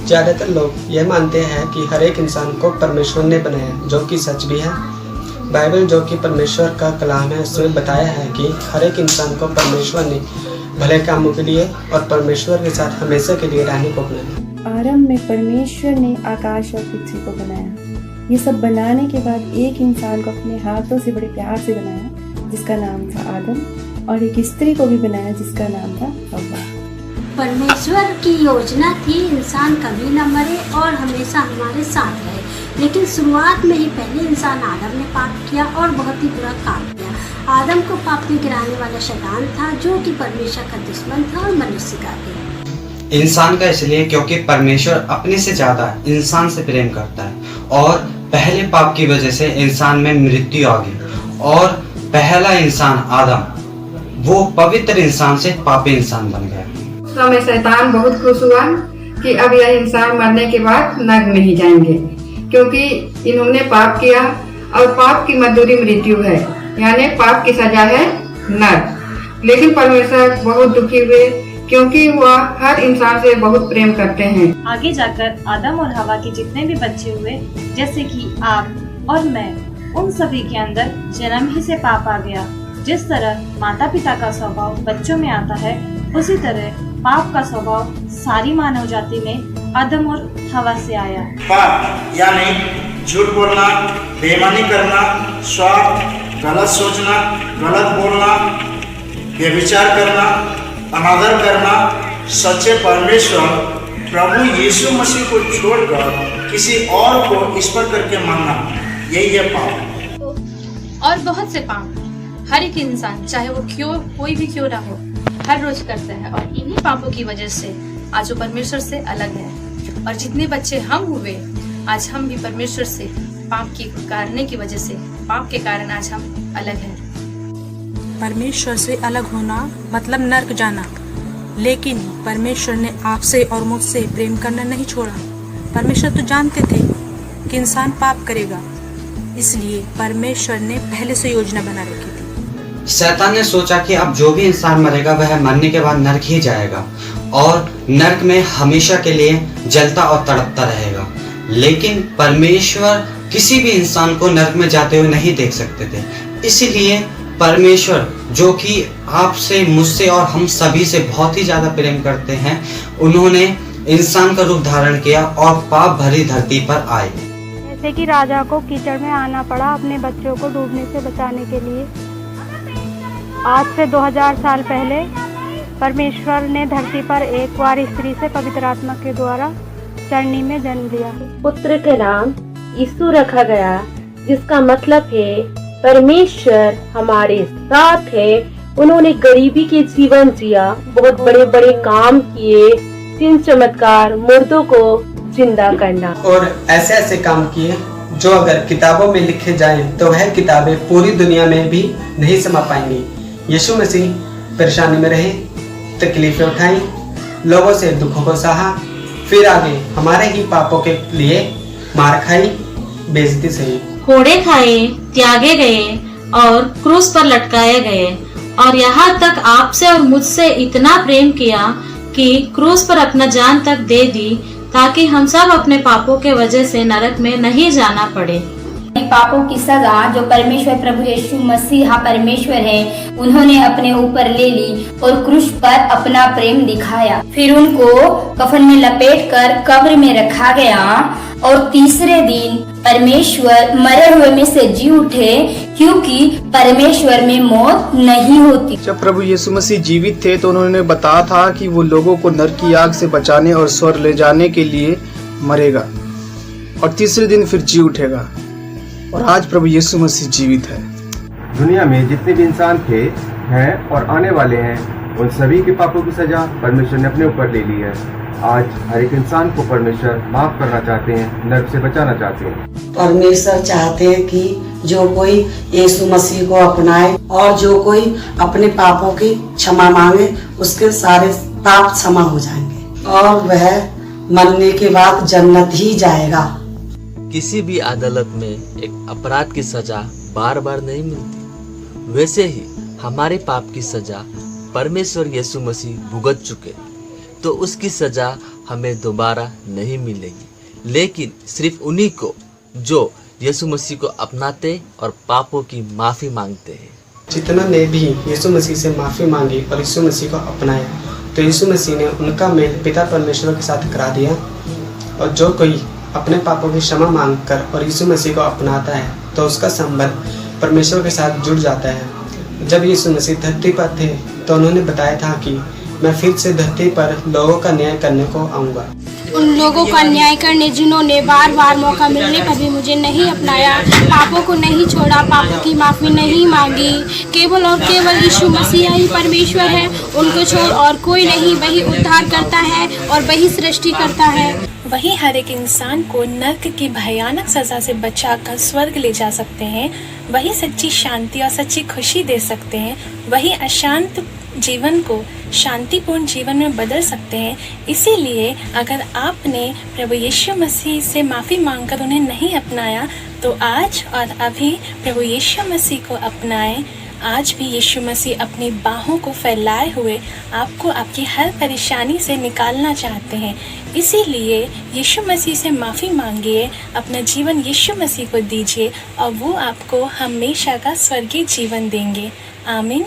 ज़्यादातर लोग यह मानते हैं कि हर एक इंसान को परमेश्वर ने बनाया, जो कि सच भी है। बाइबल जो कि परमेश्वर का कलाम है, उसमें बताया है कि हर एक इंसान को परमेश्वर ने भले कामों के लिए और परमेश्वर के साथ हमेशा के लिए रहने को बनाया। आरंभ में परमेश्वर ने आकाश और पृथ्वी को बनाया। ये सब बनाने के बाद एक इंसान को अपने हाथों से बड़े प्यार से बनाया, जिसका नाम था आदम, और एक स्त्री को भी बनाया जिसका नाम था हव्वा। परमेश्वर की योजना थी इंसान कभी न मरे और हमेशा हमारे साथ रहे, लेकिन शुरुआत में ही पहले इंसान आदम ने पाप किया और बहुत ही बुरा काम किया। आदम को पाप में गिराने वाला शैतान था, जो कि परमेश्वर का दुश्मन था और मनुष्य का भी। इंसान का इसलिए क्योंकि परमेश्वर अपने से ज्यादा इंसान से प्रेम करता है, और पहले पाप की वजह से इंसान में मृत्यु आ गई और पहला इंसान आदम वो पवित्र इंसान से पापी इंसान बन गया। समय शैतान बहुत खुश हुआ कि अब यह इंसान मरने के बाद नरक में ही जाएंगे, क्योंकि इन्होंने पाप किया और पाप की मजदूरी मृत्यु है, यानी पाप की सजा है नरक। लेकिन परमेश्वर बहुत दुखी हुए, क्योंकि वह हर इंसान से बहुत प्रेम करते हैं। आगे जाकर आदम और हवा के जितने भी बच्चे हुए, जैसे कि आप और मैं, उन सभी के अंदर जन्म ही से पाप आ गया। जिस तरह माता पिता का स्वभाव बच्चों में आता है, उसी तरह पाप का स्वभाव सारी मानव जाति में आदम और हवा से आया। पाप यानी झूठ बोलना, बेईमानी करना, स्वार्थ, गलत सोचना, गलत बोलना, व्यभिचार करना, अनादर करना, सच्चे परमेश्वर प्रभु यीशु मसीह को छोड़कर किसी और को ईश्वर करके मानना, यही है पाप। और बहुत से पाप हर एक इंसान, चाहे वो कोई भी क्यों ना हो, हर रोज करता है, और इन्हीं पापों की वजह से आज वो परमेश्वर से अलग है। और जितने बच्चे हम हुए, आज हम भी परमेश्वर से पाप की करने की वजह से, पाप के कारण आज हम अलग हैं। परमेश्वर से अलग होना मतलब नर्क जाना, लेकिन परमेश्वर ने आपसे और मुझसे प्रेम करना नहीं छोड़ा। परमेश्वर तो जानते थे कि इंसान पाप करेगा, इसलिए परमेश्वर ने पहले से योजना बना रखी थी। शैतान ने सोचा कि अब जो भी इंसान मरेगा वह मरने के बाद नरक ही जाएगा और नरक में हमेशा के लिए जलता और तड़पता रहेगा। लेकिन परमेश्वर किसी भी इंसान को नरक में जाते हुए नहीं देख सकते थे, इसीलिए परमेश्वर जो कि आपसे, मुझसे और हम सभी से बहुत ही ज्यादा प्रेम करते हैं, उन्होंने इंसान का रूप धारण किया और पाप भरी धरती पर आए। जैसे कि राजा को कीचड़ में आना पड़ा अपने बच्चों को डूबने से बचाने के लिए, आज से 2000 साल पहले परमेश्वर ने धरती पर एक बार स्त्री से पवित्र आत्मा के द्वारा चरनी में जन्म लिया। पुत्र के नाम यीशु रखा गया, जिसका मतलब है परमेश्वर हमारे साथ है। उन्होंने गरीबी के जीवन जिया, बहुत बड़े बड़े काम किए, चिन्ह चमत्कार, मुर्दों को जिंदा करना, और ऐसे ऐसे काम किए जो अगर किताबों में लिखे जाएं तो वह किताबें पूरी दुनिया में भी नहीं समा पाएंगी। यीशु मसीह परेशानी में रहे, तकलीफें उठाई, लोगों से दुखों को सहा, फिर आगे हमारे ही पापों के लिए मार खाई, बेइज्जती सही, कोड़े खाए, त्यागे गए और क्रूस पर लटकाए गए, और यहाँ तक आपसे और मुझसे इतना प्रेम किया कि क्रूस पर अपना जान तक दे दी, ताकि हम सब अपने पापों के वजह से नरक में नहीं जाना पड़े। पापों की सजा जो परमेश्वर प्रभु यीशु मसीह परमेश्वर है, उन्होंने अपने ऊपर ले ली और क्रूस पर अपना प्रेम दिखाया। फिर उनको कफन में लपेटकर कब्र में रखा गया, और तीसरे दिन परमेश्वर मरे हुए में से जी उठे, क्योंकि परमेश्वर में मौत नहीं होती। जब प्रभु यीशु मसीह जीवित थे तो उन्होंने बताया था कि वो लोगों को नरक की आग से बचाने और स्वर्ग ले जाने के लिए मरेगा और तीसरे दिन फिर जी उठेगा। और आज प्रभु यीशु मसीह जीवित है। दुनिया में जितने भी इंसान थे, हैं और आने वाले हैं, उन सभी के पापों की सजा परमेश्वर ने अपने ऊपर ले ली है। आज हर एक इंसान को परमेश्वर माफ करना चाहते हैं, नरक से बचाना चाहते हैं। परमेश्वर चाहते हैं कि जो कोई यीशु मसीह को अपनाए और जो कोई अपने पापों की क्षमा मांगे, उसके सारे पाप क्षमा हो जाएंगे और वह मरने के बाद जन्नत ही जाएगा। किसी भी अदालत में एक अपराध की सजा बार बार नहीं मिलती, वैसे ही हमारे पाप की सजा परमेश्वर यीशु मसीह भुगत चुके, तो उसकी सजा हमें दोबारा नहीं मिलेगी, लेकिन सिर्फ उन्हीं को जो यीशु मसीह को अपनाते और पापों की माफ़ी मांगते हैं। जितनों ने भी यीशु मसीह से माफ़ी मांगी और यीशु मसीह को अपनाया, तो यीशु मसीह ने उनका मेल पिता परमेश्वर के साथ करा दिया। और जो कोई अपने पापों की क्षमा मांगकर और यीशु मसीह को अपनाता है तो उसका संबंध परमेश्वर के साथ जुड़ जाता है। जब यीशु मसीह धरती पर थे तो उन्होंने बताया था कि मैं फिर से धरती पर लोगों का न्याय करने को आऊँगा। उन लोगों का न्याय करने जिन्होंने बार बार मौका मिलने पर भी मुझे नहीं अपनाया, पापों को नहीं छोड़ा, पापों की माफ़ी नहीं मांगी। केवल और केवल यीशु मसीह ही परमेश्वर है, उनको छोड़ और कोई नहीं। वही उद्धार करता है और वही सृष्टि करता है। वही हर एक इंसान को नर्क की भयानक सजा से बचाकर स्वर्ग ले जा सकते हैं। वही सच्ची शांति और सच्ची खुशी दे सकते हैं। वही अशांत जीवन को शांतिपूर्ण जीवन में बदल सकते हैं। इसीलिए अगर आपने प्रभु यीशु मसीह से माफ़ी मांगकर उन्हें नहीं अपनाया तो आज और अभी प्रभु यीशु मसीह को अपनाएं। आज भी यीशु मसीह अपनी बाहों को फैलाए हुए आपको आपकी हर परेशानी से निकालना चाहते हैं। इसीलिए यीशु मसीह से माफ़ी मांगिए, अपना जीवन यीशु मसीह को दीजिए और वो आपको हमेशा का स्वर्गीय जीवन देंगे। आमीन।